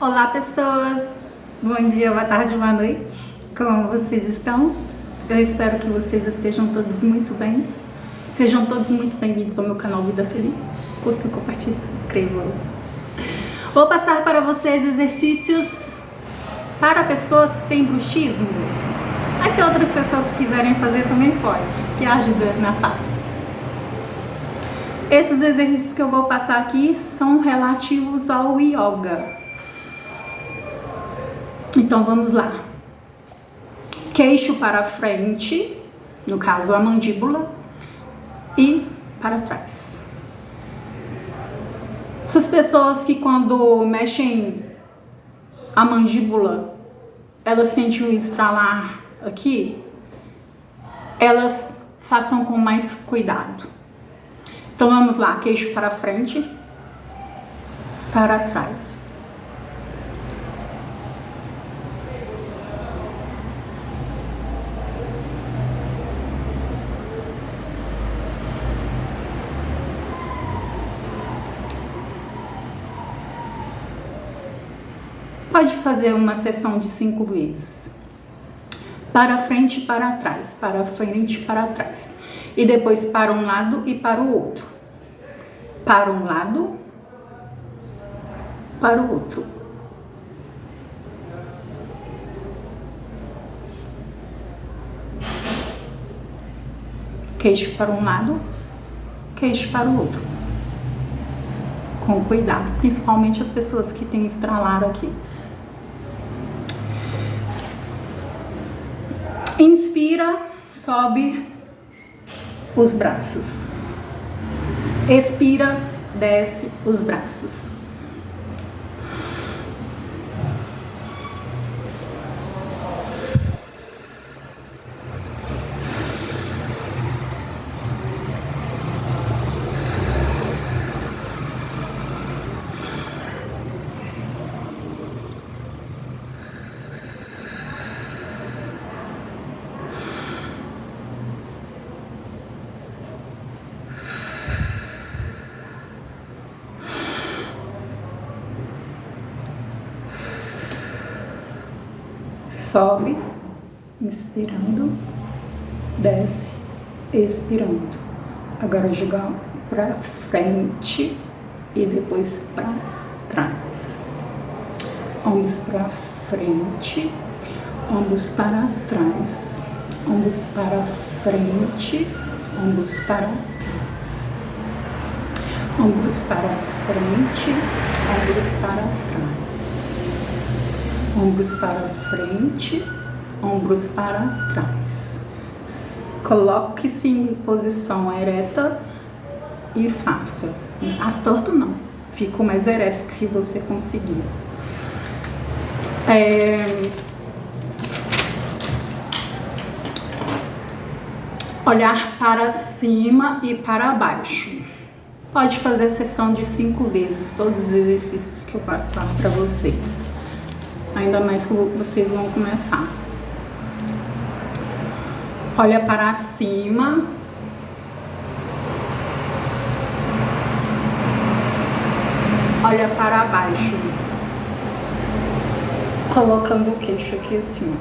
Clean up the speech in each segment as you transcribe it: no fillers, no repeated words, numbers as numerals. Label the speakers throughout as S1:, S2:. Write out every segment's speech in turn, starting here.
S1: Olá pessoas, bom dia, boa tarde, boa noite, como vocês estão? Eu espero que vocês estejam todos muito bem, sejam todos muito bem-vindos ao meu canal Vida Feliz, curtam, compartilhem, se inscrevam. Vou passar para vocês exercícios para pessoas que têm bruxismo, mas se outras pessoas quiserem fazer também pode, que ajuda na face. Esses exercícios que eu vou passar aqui são relativos ao yoga. Então vamos lá. Queixo para frente, no caso a mandíbula, e para trás. Essas pessoas que quando mexem a mandíbula, elas sentem um estralar aqui, elas façam com mais cuidado. Então vamos lá, queixo para frente, para trás. Pode fazer uma sessão de 5 vezes. Para frente e para trás, para frente e para trás. E depois para um lado e para o outro. Para um lado, para o outro. Queixo para um lado, queixo para o outro. Com cuidado, principalmente as pessoas que têm estralar aqui. Inspira, sobe os braços. Expira, desce os braços. Sobe, inspirando, desce, expirando. Agora jogar para frente e depois para trás. Ombros para frente, ombros para trás, ombros para frente, ombros para trás. Ombros para frente, ombros para trás. Ombros para frente, ombros para trás. Coloque-se em posição ereta e faça. Não faça torto não, fica o mais ereto que você conseguir. Olhar para cima e para baixo. Pode fazer a sessão de 5 vezes, todos os exercícios que eu passar para vocês. Ainda mais que vocês vão começar. Olha para cima. Olha para baixo. Colocando o queixo aqui assim.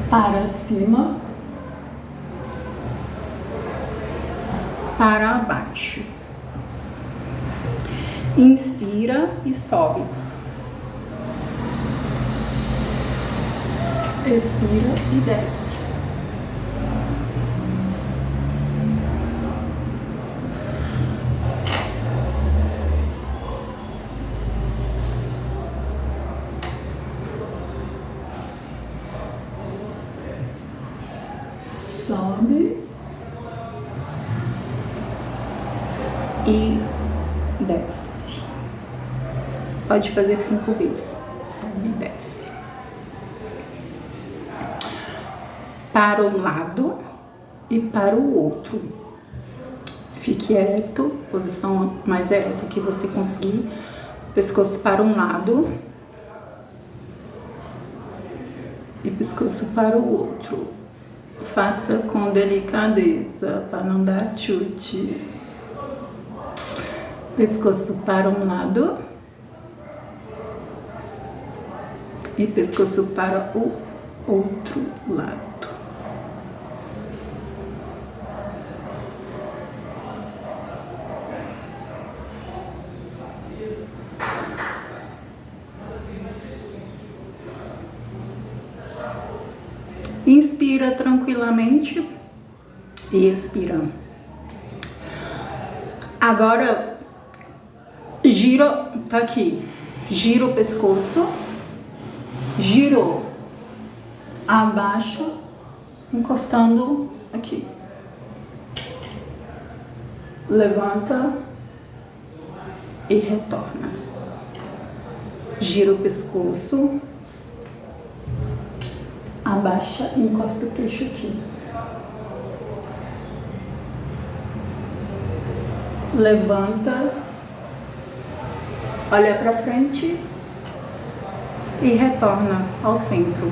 S1: Para cima. Para baixo. Inspira e sobe. Expira e desce. Sobe e desce. Pode fazer 5 vezes. Sobe e desce. Para um lado e para o outro. Fique ereto, posição mais ereta que você conseguir. Pescoço para um lado e pescoço para o outro. Faça com delicadeza para não dar chute. Pescoço para um lado e pescoço para o outro lado. Inspira tranquilamente e expira. Agora, gira, tá aqui, gira o pescoço, girou, abaixa, encostando aqui. Levanta e retorna. Gira o pescoço, abaixa e encosta o queixo aqui. Levanta, olha para frente e retorna ao centro.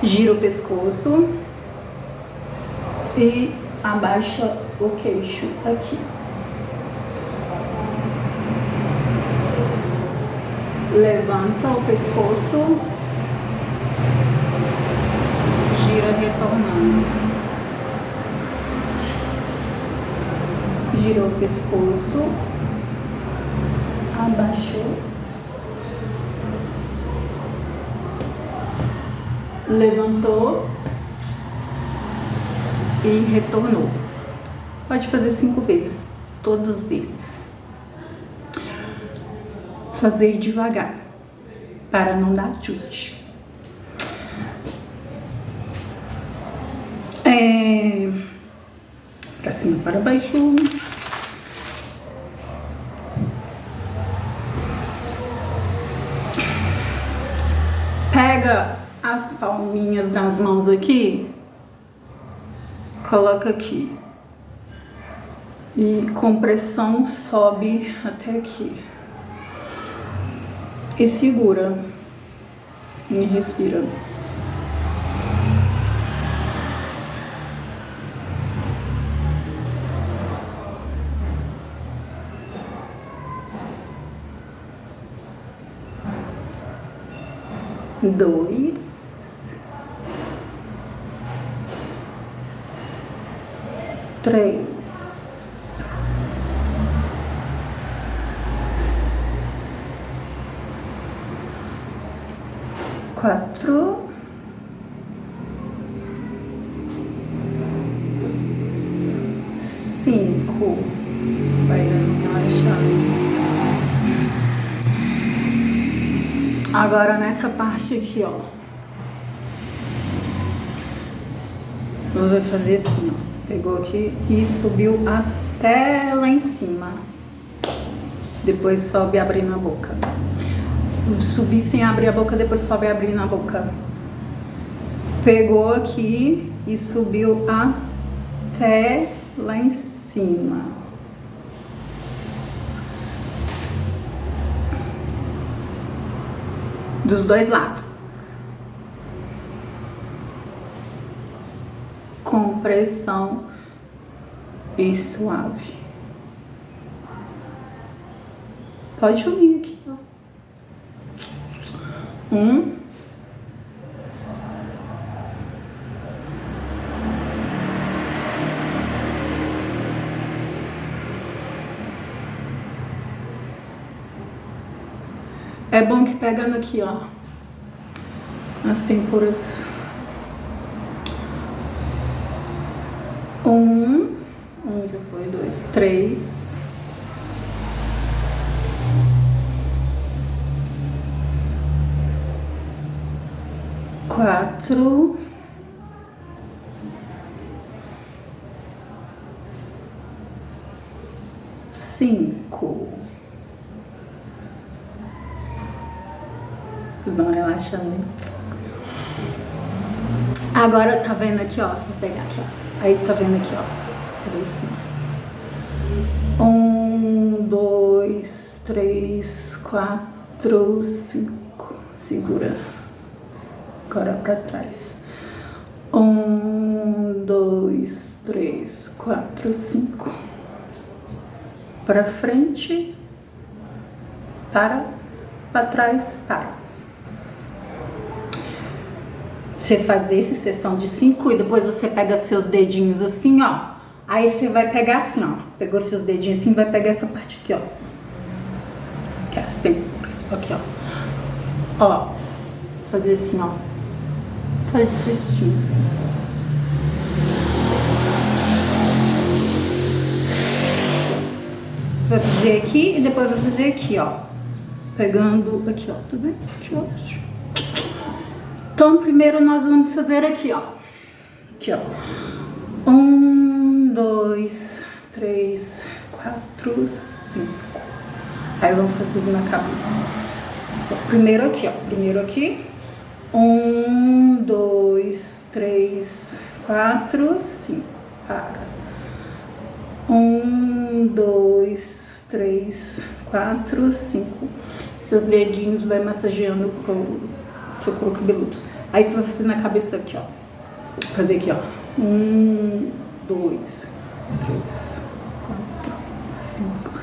S1: Gira o pescoço e abaixa o queixo aqui. Levanta o pescoço, gira retornando. Girou o pescoço, abaixou, levantou e retornou. Pode fazer 5 vezes, todos eles. Fazer devagar, para não dar chute. Para cima, para baixo. Pega as palminhas das mãos aqui, coloca aqui e com pressão sobe até aqui e segura e respira. Dois, três, quatro, cinco. Vai dando relaxada. Agora nessa parte aqui, ó, você vai fazer assim, ó. Pegou aqui e subiu até lá em cima. Depois sobe abrindo a boca. Subir sem abrir a boca, depois sobe abrindo a boca. Pegou aqui e subiu até lá em cima. Dos dois lados. Com pressão e suave. Pode unir aqui, ó. 1. É bom que pegando aqui, ó, nas temporas. 1, já foi 2, 3, 4, 5. Isso dá uma relaxamento. Agora tá vendo aqui, ó. Vou pegar aqui, ó. Aí tá vendo aqui, ó. Fazer assim. 1, 2, 3, 4, 5. Segura. Agora pra trás. 1, 2, 3, 4, 5. Para frente, para trás, para. Você faz esse sessão de 5 e depois você pega seus dedinhos assim, ó. Aí você vai pegar assim, ó. Pegou seus dedinhos assim, vai pegar essa parte aqui, ó. Aqui, ó. Ó. Fazer assim, ó. Fazer assim. Você vai fazer aqui e depois vai fazer aqui, ó. Pegando aqui, ó. Tá vendo? Aqui, ó. Então, primeiro nós vamos fazer aqui, ó. Aqui, ó. 1, 2, 3, 4, 5. Aí vamos fazer na cabeça. Primeiro aqui, ó. Primeiro aqui. 1, 2, 3, 4, 5. Para. 1, 2, 3, 4, 5. Seus dedinhos vai massageando o seu couro cabeludo. Aí você vai fazer na cabeça aqui, ó. Fazer aqui, ó. 1, 2, 3, 4, 5.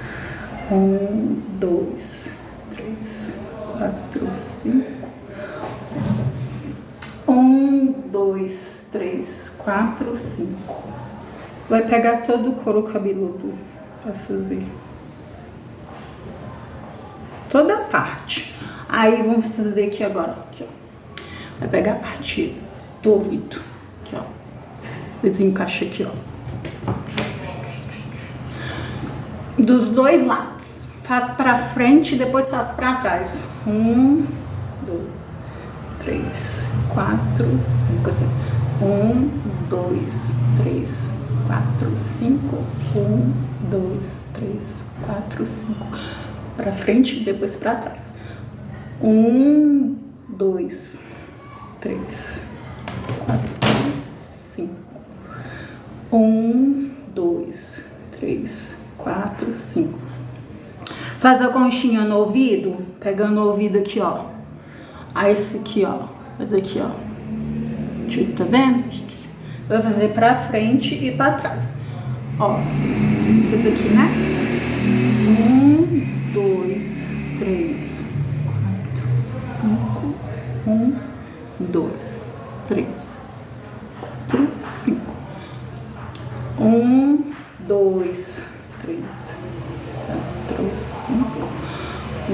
S1: 1, 2, 3, 4, 5. 1, 2, 3, 4, 5. Vai pegar todo o couro cabeludo pra fazer. Toda a parte. Aí vamos fazer aqui agora. Aqui, ó. Vai pegar a parte do ouvido. Aqui, ó. Desencaixa aqui, ó. Dos dois lados. Faz pra frente e depois faz pra trás. 1, 2, 3, 4, 5. Assim. 1, 2, 3, 4, 5. 1, 2, 3, 4, 5. Pra frente e depois pra trás. 1, 2, 3, 4, 5. 1, 2, 3, 4, 5. Faz a conchinha no ouvido, pegando o ouvido aqui, ó. Aí esse aqui, ó. Faz aqui, ó. Tá vendo? Vai fazer pra frente e pra trás. Ó. Faz aqui, né? 1, 2, 3, 4, 5. 1, 2, 3, 4, 5. 1, 2, 3, 4, 5. 1,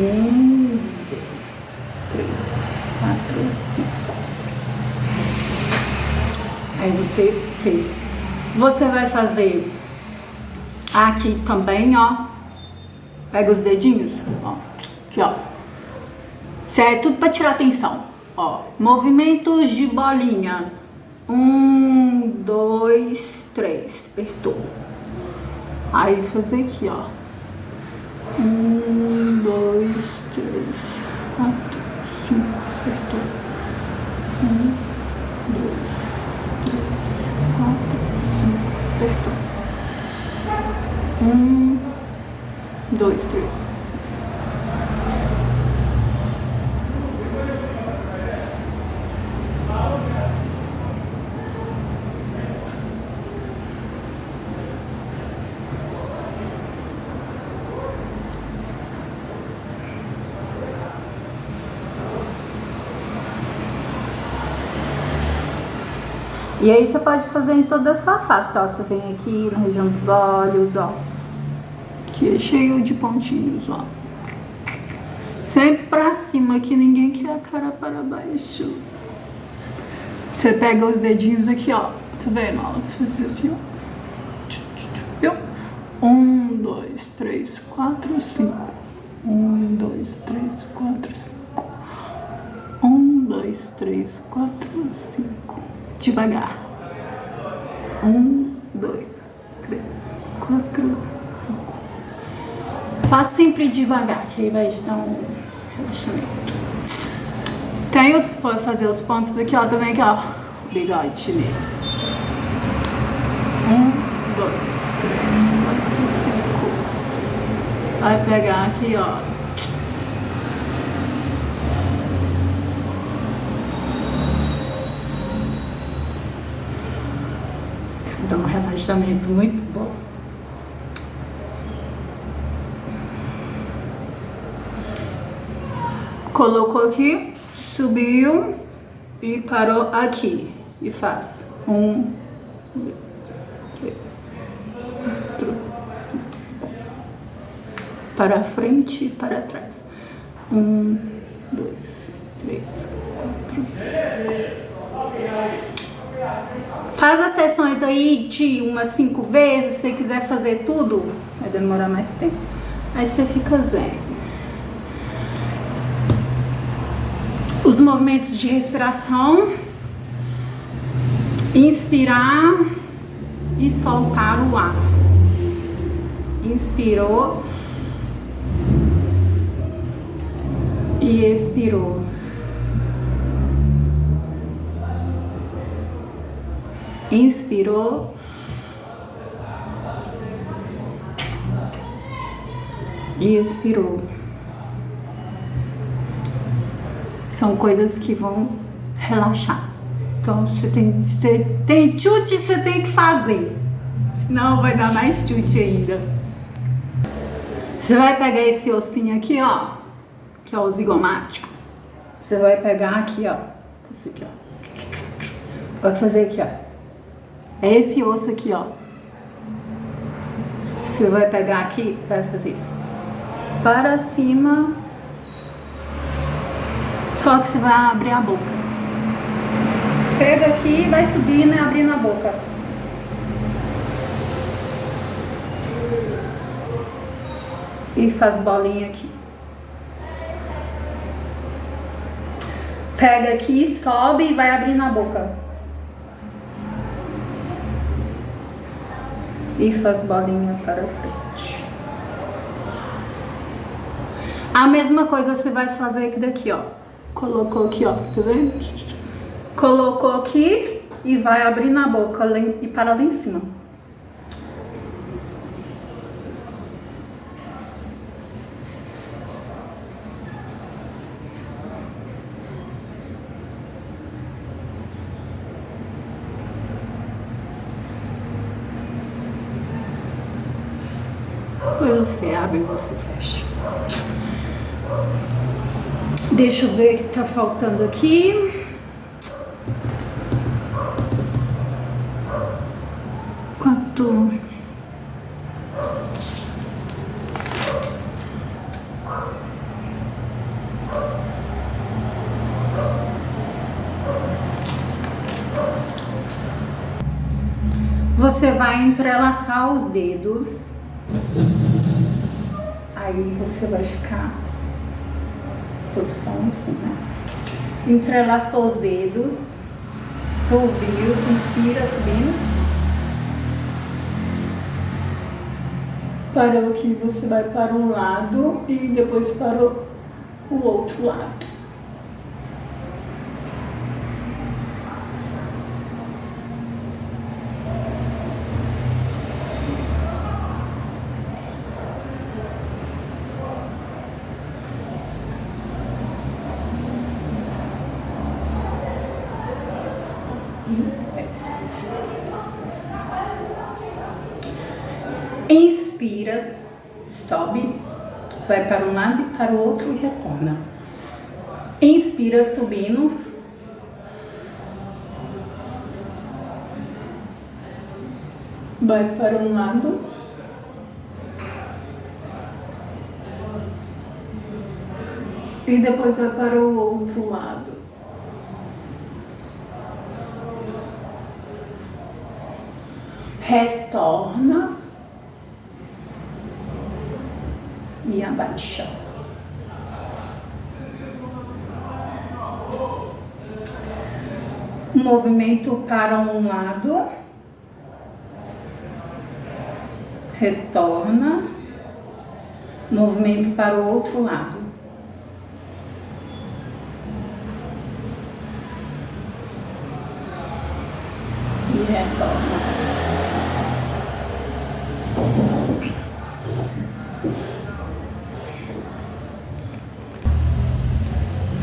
S1: 2, 3, 4, 5. Aí você fez. Você vai fazer aqui também, ó. Pega os dedinhos, ó. Aqui, ó. Isso é tudo pra tirar atenção. Ó. Movimentos de bolinha. 1, 2, 3. Apertou. Aí fazer aqui, ó. 1, 2, 3, 4, 5. Apertou. 1, 2, 3, 4, 5. Apertou. 1, 2, 3. E aí você pode fazer em toda a sua face, ó. Você vem aqui na região dos olhos, ó. Aqui é cheio de pontinhos, ó. Sempre pra cima, que ninguém quer a cara para baixo. Você pega os dedinhos aqui, ó. Tá vendo? Ó, faz assim, ó. Viu? 1, 2, 3, 4, 5. 1, 2, 3, 4, 5. 1, 2, 3, 4, 5. Devagar. 1, 2, 3, 4, 5. Faz sempre devagar, que aí vai dar um relaxamento. Tem os, pode fazer os pontos aqui, ó, também aqui, ó. Bigode chinês. 1, 2, 3, 4, 5. Vai pegar aqui, ó. Isso dá um relaxamento muito bom. Colocou aqui, subiu e parou aqui. E faz 1, 2, 3, 4, 5. Para frente e para trás. 1, 2, 3, 4, 5. Faz as sessões aí de umas 5 vezes. Se você quiser fazer tudo, vai demorar mais tempo. Aí você fica zen. Os movimentos de respiração. Inspirar e soltar o ar. Inspirou e expirou. Inspirou e expirou. São coisas que vão relaxar. Então você tem chute, você tem que fazer. Senão vai dar mais chute ainda. Você vai pegar esse ossinho aqui, ó, que é o zigomático. Você vai pegar aqui, ó. Esse aqui, ó. Vai fazer aqui, ó. É esse osso aqui, ó. Você vai pegar aqui, vai fazer para cima. Só que você vai abrir a boca. Pega aqui e vai subindo e abrindo a boca. E faz bolinha aqui. Pega aqui, sobe e vai abrindo a boca. E faz bolinha para frente. A mesma coisa você vai fazer aqui daqui, ó. Colocou aqui, ó, tá vendo? Colocou aqui e vai abrir na boca e para lá em cima. Depois você abre e você fecha. Deixa eu ver o que tá faltando aqui. Quanto... Você vai entrelaçar os dedos. Aí você vai ficar posição assim, né? Entrelaçou os dedos. Subiu, inspira, subindo. Parou aqui, você vai para um lado e depois para o outro lado. Inspira, sobe, vai para um lado e para o outro e retorna. Inspira, subindo. Vai para um lado. E depois vai para o outro lado. Retorna. E abaixa. Movimento para um lado. Retorna. Movimento para o outro lado. E retorna.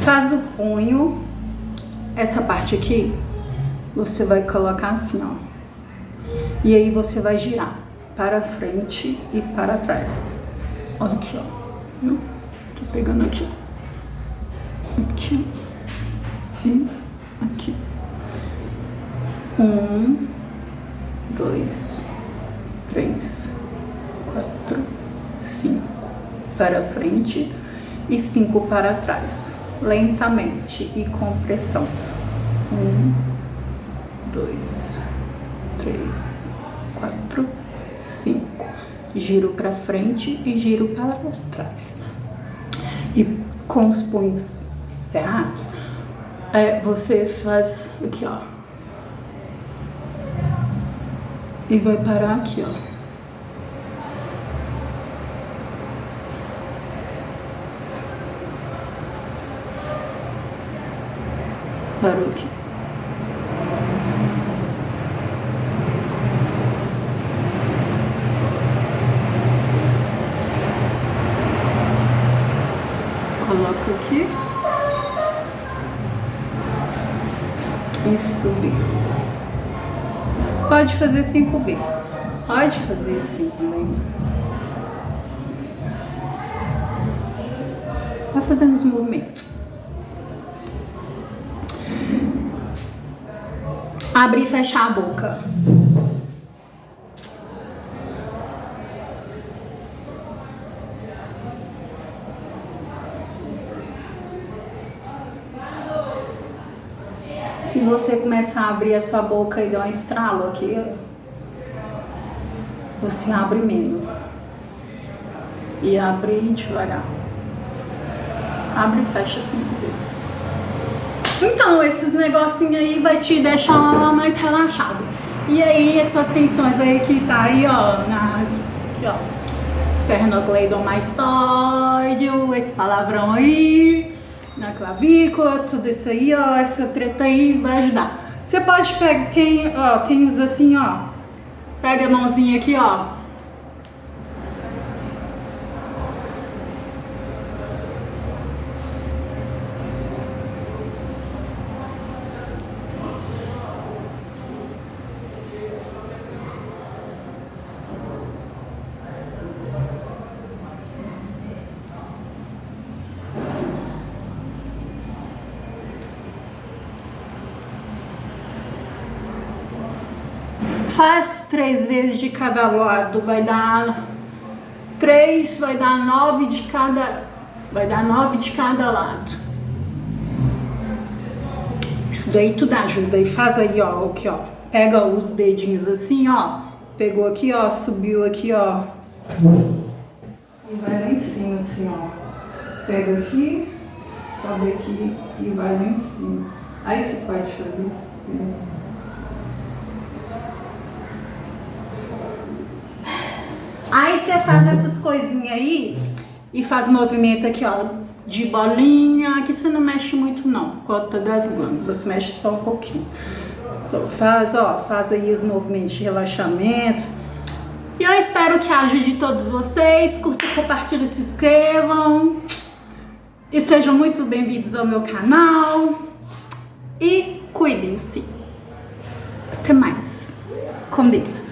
S1: Faz o punho, essa parte aqui, você vai colocar assim, ó. E aí você vai girar para frente e para trás. Olha aqui, ó. Tô pegando aqui. aqui e aqui. 1, 2, 3, 4, 5 para frente e 5 para trás, lentamente e com pressão. 1, 2, 3, 4, 5. Giro para frente e giro para trás. E com os punhos cerrados, você faz aqui, ó. E vai parar aqui, ó. Parou aqui. Coloca aqui. E subir. Pode fazer 5 vezes. Pode fazer assim também. Vai fazendo os movimentos. Abrir e fechar a boca. Se você começar a abrir a sua boca e dar um estralo aqui, você abre menos. E abre devagar. Abre e fecha 5 vezes. Então, esses negocinhos aí vai te deixar mais relaxado. E aí, essas tensões aí que tá aí, ó, aqui, ó, esternocleidomastoideo, esse palavrão aí, na clavícula, tudo isso aí, ó, essa treta aí vai ajudar. Você pode pegar, quem usa assim, ó, pega a mãozinha aqui, ó. Faz 3 vezes de cada lado, vai dar 3, vai dar 9 de cada, lado. Isso daí tudo ajuda. E faz aí, ó, aqui, ó. Pega os dedinhos assim, ó. Pegou aqui, ó, subiu aqui, ó. E vai lá em cima, assim, ó. Pega aqui, sobe aqui e vai lá em cima. Aí você pode fazer assim. Aí você faz essas coisinhas aí e faz movimento aqui, ó, de bolinha. Aqui você não mexe muito não, por conta das glândulas, mexe só um pouquinho. Então faz aí os movimentos de relaxamento. E eu espero que ajude todos vocês. Curtam, compartilhem, se inscrevam. E sejam muito bem-vindos ao meu canal. E cuidem-se. Até mais. Com Deus.